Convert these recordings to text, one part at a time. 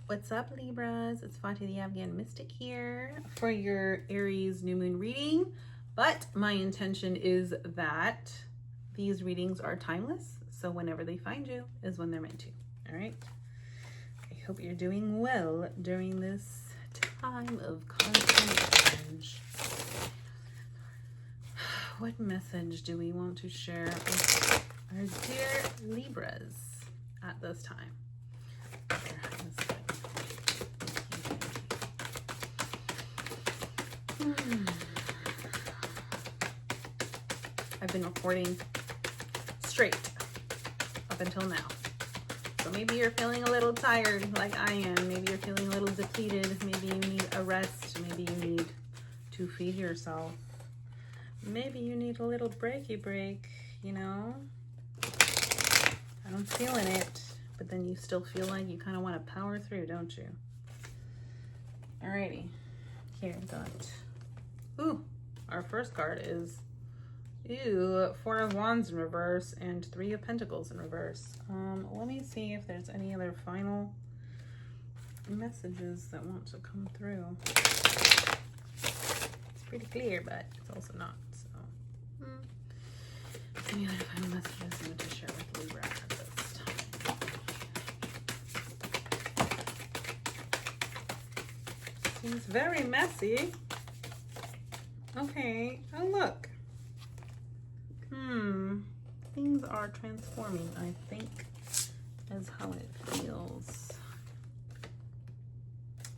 What's up, Libras? It's Fati the Afghan Mystic here for your Aries new moon reading. But my intention is that these readings are timeless. So whenever they find you is when they're meant to. All right. I hope you're doing well during this time of constant change. What message do we want to share with our dear Libras at this time? I've been recording straight up until now. So maybe you're feeling a little tired like I am. Maybe you're feeling a little depleted. Maybe you need a rest. Maybe you need to feed yourself. Maybe you need a little breaky break, you know? I'm feeling it, but then you still feel like you kind of want to power through, don't you? Alrighty. Here, got... Ooh, our first card is... Ooh, Four of Wands in reverse and Three of Pentacles in reverse. Let me see if there's any other final messages that want to come through. It's pretty clear, but it's also not. So, any other final messages you want to share with Libra at this time? Seems very messy. Okay. Oh, look. Things are transforming, I think, is how it feels.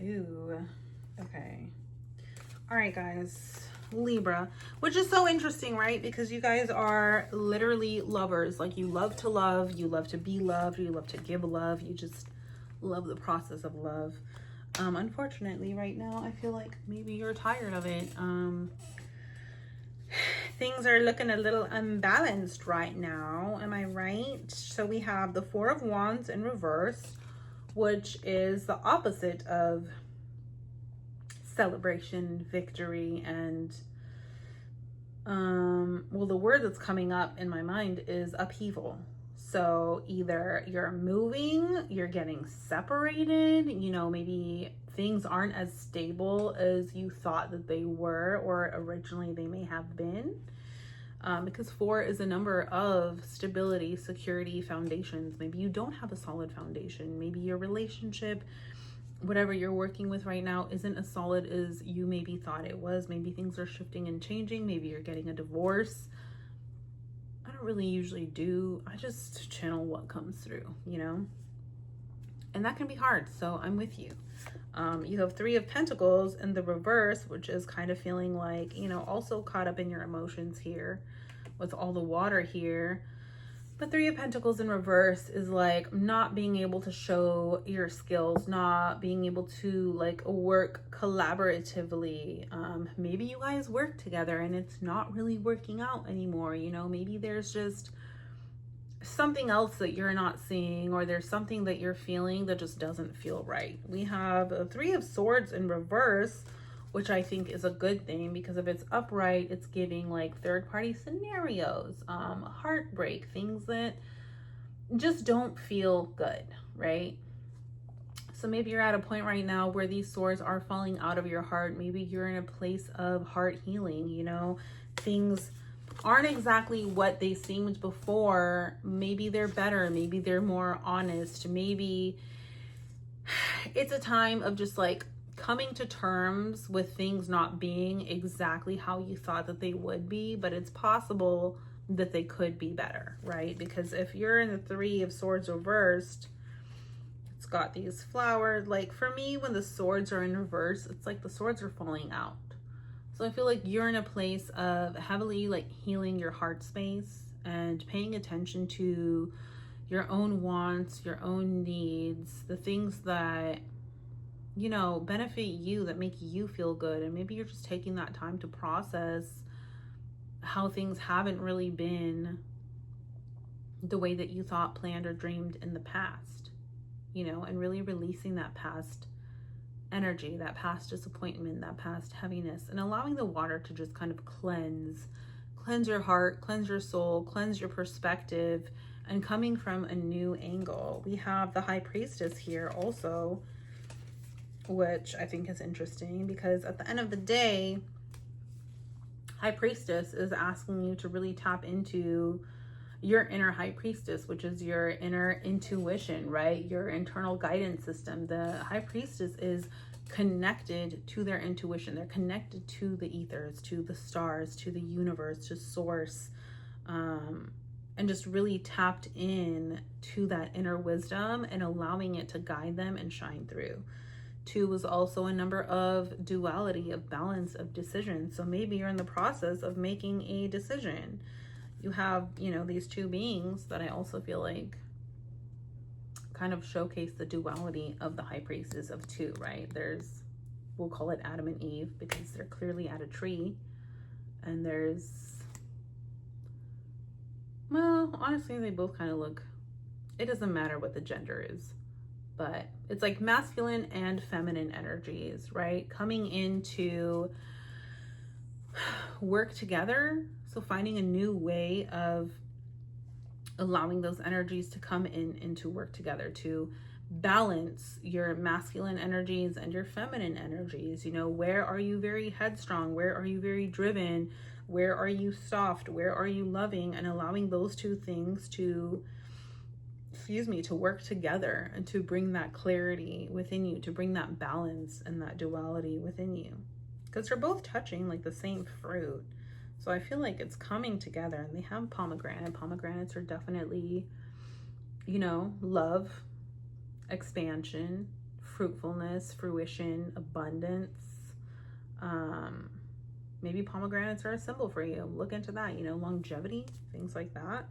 Ooh, okay. All right, guys, Libra, which is so interesting, right? Because you guys are literally lovers. Like, you love to love, you love to be loved, you love to give love, you just love the process of love. Unfortunately, right now, I feel like maybe you're tired of it. Things are looking a little unbalanced right now. Am I right? So we have the Four of Wands in reverse, which is the opposite of celebration, victory, and well, the word that's coming up in my mind is upheaval. So either you're moving, you're getting separated, you know, maybe things aren't as stable as you thought that they were or originally they may have been. Because 4 is a number of stability, security, foundations. Maybe you don't have a solid foundation. Maybe your relationship, whatever you're working with right now, isn't as solid as you maybe thought it was. Maybe things are shifting and changing. Maybe you're getting a divorce. I don't really usually do. I just channel what comes through, you know? And that can be hard, so I'm with you. You have Three of Pentacles in the reverse, which is kind of feeling like, you know, also caught up in your emotions here with all the water here. But Three of Pentacles in reverse is like not being able to show your skills, not being able to like work collaboratively. Maybe you guys work together and it's not really working out anymore. You know, maybe there's just something else that you're not seeing, or there's something that you're feeling that just doesn't feel right. We have a Three of Swords in reverse, which I think is a good thing, because if it's upright, it's giving like third-party scenarios, heartbreak, things that just don't feel good, right? So maybe you're at a point right now where these swords are falling out of your heart. Maybe you're in a place of heart healing, you know, things aren't exactly what they seemed before. Maybe they're better. Maybe they're more honest. Maybe it's a time of just like coming to terms with things not being exactly how you thought that they would be, but it's possible that they could be better, right? Because if you're in the Three of Swords reversed, it's got these flowers. Like for me, when the swords are in reverse, it's like the swords are falling out. So I feel like you're in a place of heavily like healing your heart space and paying attention to your own wants, your own needs, the things that, you know, benefit you, that make you feel good. And maybe you're just taking that time to process how things haven't really been the way that you thought, planned, or dreamed in the past, you know, and really releasing that past energy, that past disappointment, that past heaviness, and allowing the water to just kind of cleanse your heart, cleanse your soul, cleanse your perspective, and coming from a new angle. We have the High Priestess here also, which I think is interesting because at the end of the day, High Priestess is asking you to really tap into your inner High Priestess, which is your inner intuition, right? Your internal guidance system. The High Priestess is connected to their intuition. They're connected to the ethers, to the stars, to the universe, to source, and just really tapped in to that inner wisdom and allowing it to guide them and shine through. 2 was also a number of duality, of balance, of decision. So maybe you're in the process of making a decision. You have, you know, these 2 beings that I also feel like kind of showcase the duality of the High Priestess of 2, right? There's, we'll call it Adam and Eve because they're clearly at a tree. And there's, well, honestly, they both kind of look, it doesn't matter what the gender is, but it's like masculine and feminine energies, right? Coming into work together. So finding a new way of allowing those energies to come into work together, to balance your masculine energies and your feminine energies. You know, where are you very headstrong? Where are you very driven? Where are you soft? Where are you loving? And allowing those 2 things to, to work together and to bring that clarity within you, to bring that balance and that duality within you. Because they're both touching like the same fruit. So I feel like it's coming together, and they have pomegranate. Pomegranates are definitely, you know, love, expansion, fruitfulness, fruition, abundance. Maybe pomegranates are a symbol for you. Look into that, you know, longevity, things like that.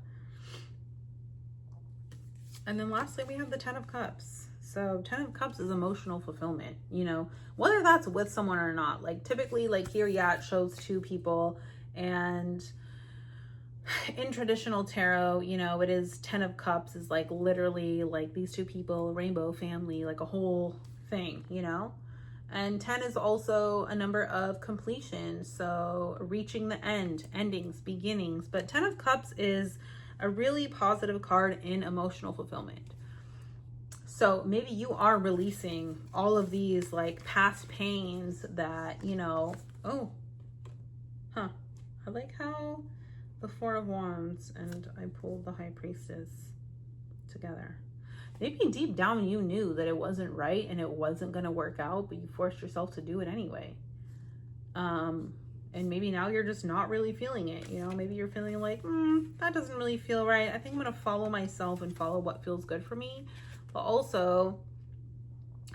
And then lastly, we have the 10 of Cups. So 10 of Cups is emotional fulfillment, you know, whether that's with someone or not. Like typically, like here, yeah, it shows 2 people. And in traditional tarot, you know, it is 10 of Cups is like literally like these 2 people, rainbow family, like a whole thing, you know. And 10 is also a number of completion. So reaching the end, endings, beginnings. But 10 of Cups is a really positive card in emotional fulfillment. So maybe you are releasing all of these like past pains that, you know, I like how the 4 of Wands and I pulled the High Priestess together. Maybe deep down you knew that it wasn't right and it wasn't going to work out, but you forced yourself to do it anyway. And maybe now you're just not really feeling it. You know, maybe you're feeling like, that doesn't really feel right. I think I'm going to follow myself and follow what feels good for me. But also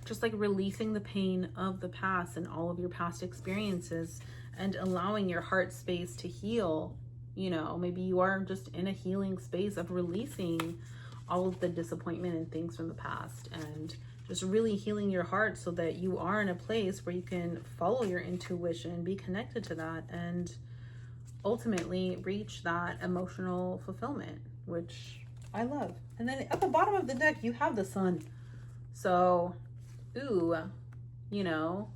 just like releasing the pain of the past and all of your past experiences and allowing your heart space to heal. You know, maybe you are just in a healing space of releasing all of the disappointment and things from the past and just really healing your heart so that you are in a place where you can follow your intuition, be connected to that, and ultimately reach that emotional fulfillment, which I love. And then at the bottom of the deck, you have the Sun. So, you know,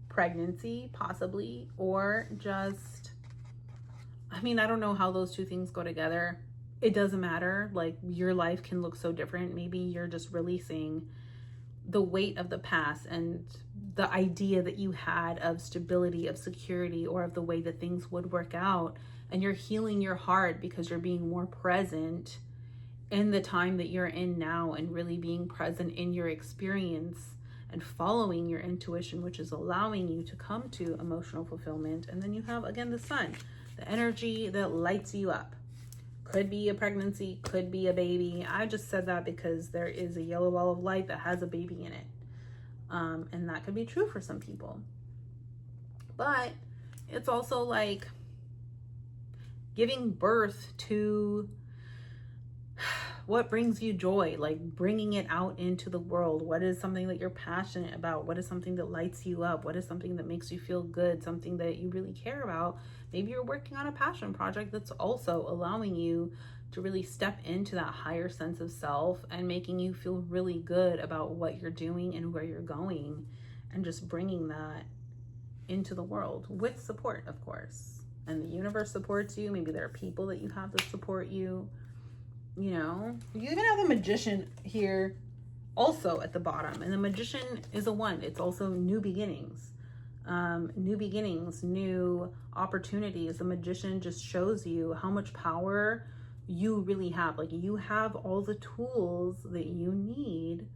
pregnancy possibly, or just, I mean, I don't know how those 2 things go together. It doesn't matter. Like your life can look so different. Maybe you're just releasing the weight of the past and the idea that you had of stability, of security, or of the way that things would work out. And you're healing your heart because you're being more present in the time that you're in now and really being present in your experience and following your intuition, which is allowing you to come to emotional fulfillment. And then you have, again, the Sun, the energy that lights you up. Could be a pregnancy, could be a baby. I just said that because there is a yellow ball of light that has a baby in it. And that could be true for some people. But it's also like giving birth to what brings you joy, like bringing it out into the world. What is something that you're passionate about? What is something that lights you up? What is something that makes you feel good? Something that you really care about. Maybe you're working on a passion project that's also allowing you to really step into that higher sense of self and making you feel really good about what you're doing and where you're going, and just bringing that into the world with support, of course. And the universe supports you. Maybe there are people that you have that support you. You know, you even have the Magician here also at the bottom. And the Magician is a 1. It's also new beginnings. New beginnings, new opportunities. The Magician just shows you how much power you really have. Like, you have all the tools that you need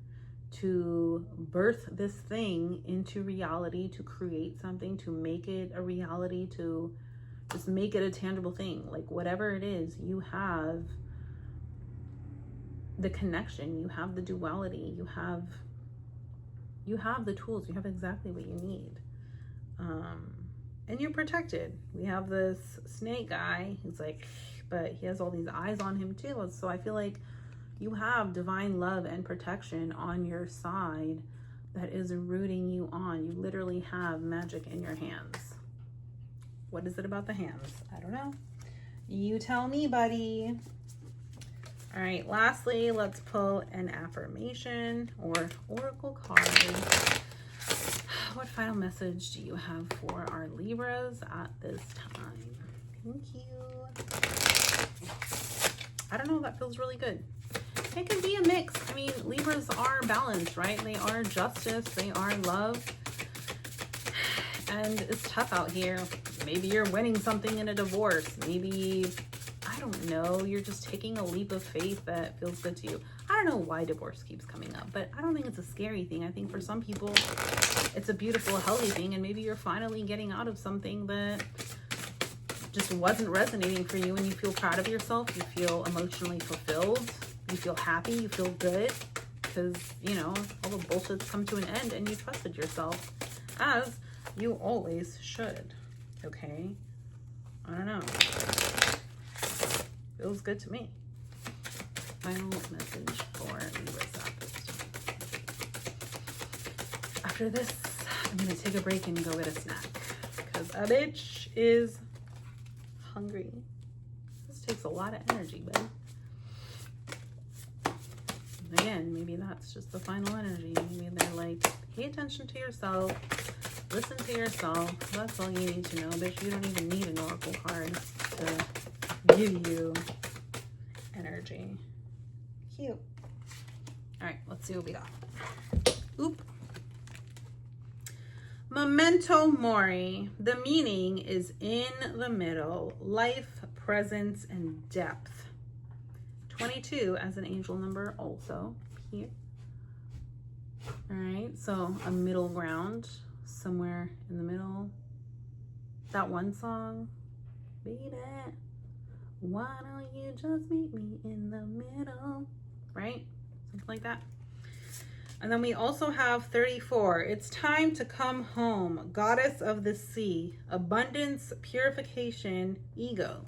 to birth this thing into reality, to create something, to make it a reality, to just make it a tangible thing. Like, whatever it is, you have the connection, you have the duality, you have the tools, you have exactly what you need. And you're protected. We have this snake guy who's like, but he has all these eyes on him too. So I feel like you have divine love and protection on your side that is rooting you on. You literally have magic in your hands. What is it about the hands? I don't know. You tell me, buddy. All right, lastly, let's pull an affirmation or oracle card. What final message do you have for our Libras at this time? Thank you. I don't know, that feels really good. It can be a mix. I mean, Libras are balanced, right? They are justice, they are love. And it's tough out here. Maybe you're winning something in a divorce. Maybe, I don't know, you're just taking a leap of faith that feels good to you. I don't know why divorce keeps coming up, but I don't think it's a scary thing. I think for some people, it's a beautiful, healthy thing. And maybe you're finally getting out of something that just wasn't resonating for you, and you feel proud of yourself. You feel emotionally fulfilled. You feel happy. You feel good because, you know, all the bullshit's come to an end and you trusted yourself, as you always should. Okay? I don't know. Feels good to me. Final message for Libras at this time. After this, I'm going to take a break and go get a snack because a bitch is hungry. This takes a lot of energy, buddy. Again, maybe that's just the final energy. Maybe they're like, pay attention to yourself. Listen to yourself. That's all you need to know, bitch. You don't even need an oracle card to give you energy. Cute. All right, let's see what we got. Oop. Memento mori. The meaning is in the middle. Life, presence, and depth. 22 as an angel number also here. All right, so a middle ground somewhere in the middle. That one song, baby, why don't you just meet me in the middle, right? Something like that. And then we also have 34. It's time to come home. Goddess of the sea, abundance, purification, ego.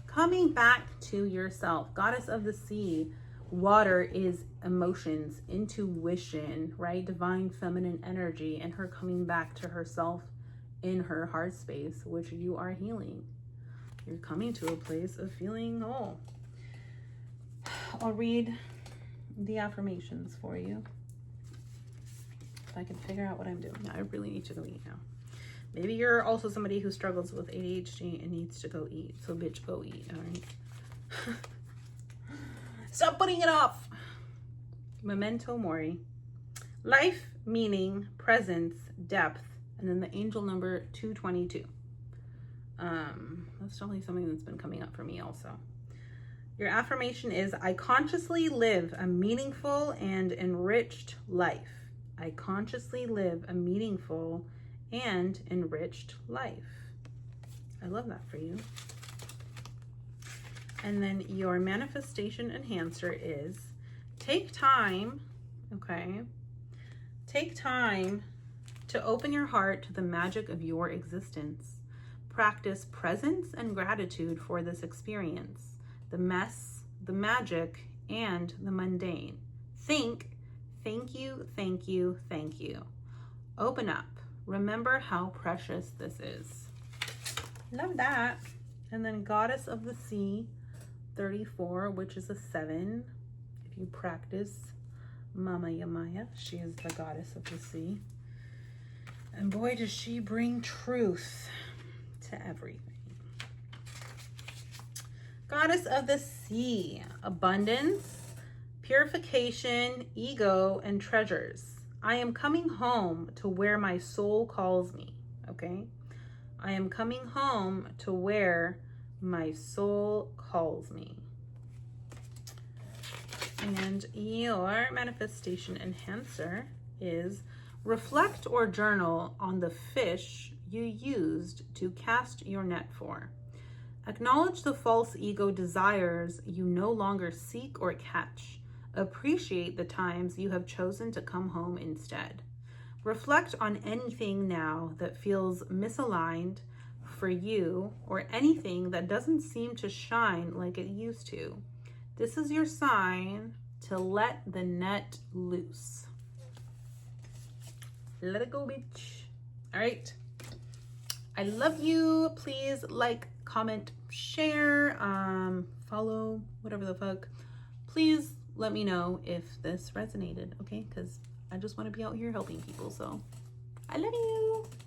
Coming back to yourself. Goddess of the sea. Water is emotions, intuition, right? Divine feminine energy, and her coming back to herself in her heart space, which you are healing. You're coming to a place of feeling whole. I'll read the affirmations for you. If I can figure out what I'm doing. I really need to go eat now. Maybe you're also somebody who struggles with ADHD and needs to go eat. So bitch, go eat, all right? Stop putting it off. Memento mori. Life, meaning, presence, depth, and then the angel number 222. That's definitely something that's been coming up for me also. Your affirmation is, I consciously live a meaningful and enriched life. I consciously live a meaningful and enriched life. I love that for you. And then your manifestation enhancer is, take time, okay? Take time to open your heart to the magic of your existence. Practice presence and gratitude for this experience, the mess, the magic, and the mundane. Think, thank you, thank you, thank you. Open up. Remember how precious this is. Love that. And then Goddess of the Sea, 34, which is a 7. If you practice Mama Yamaya, she is the goddess of the sea. And boy, does she bring truth to everything. Goddess of the sea, abundance, Purification, ego, and treasures. I am coming home to where my soul calls me. Okay? I am coming home to where my soul calls me. And your manifestation enhancer is reflect or journal on the fish you used to cast your net for. Acknowledge the false ego desires you no longer seek or catch. Appreciate the times you have chosen to come home instead. Reflect on anything now that feels misaligned for you or anything that doesn't seem to shine like it used to. This is your sign to let the net loose. Let it go, bitch. All right. I love you. Please like, comment, share, follow, whatever the fuck. Please let me know if this resonated, okay? Because I just want to be out here helping people. So I love you.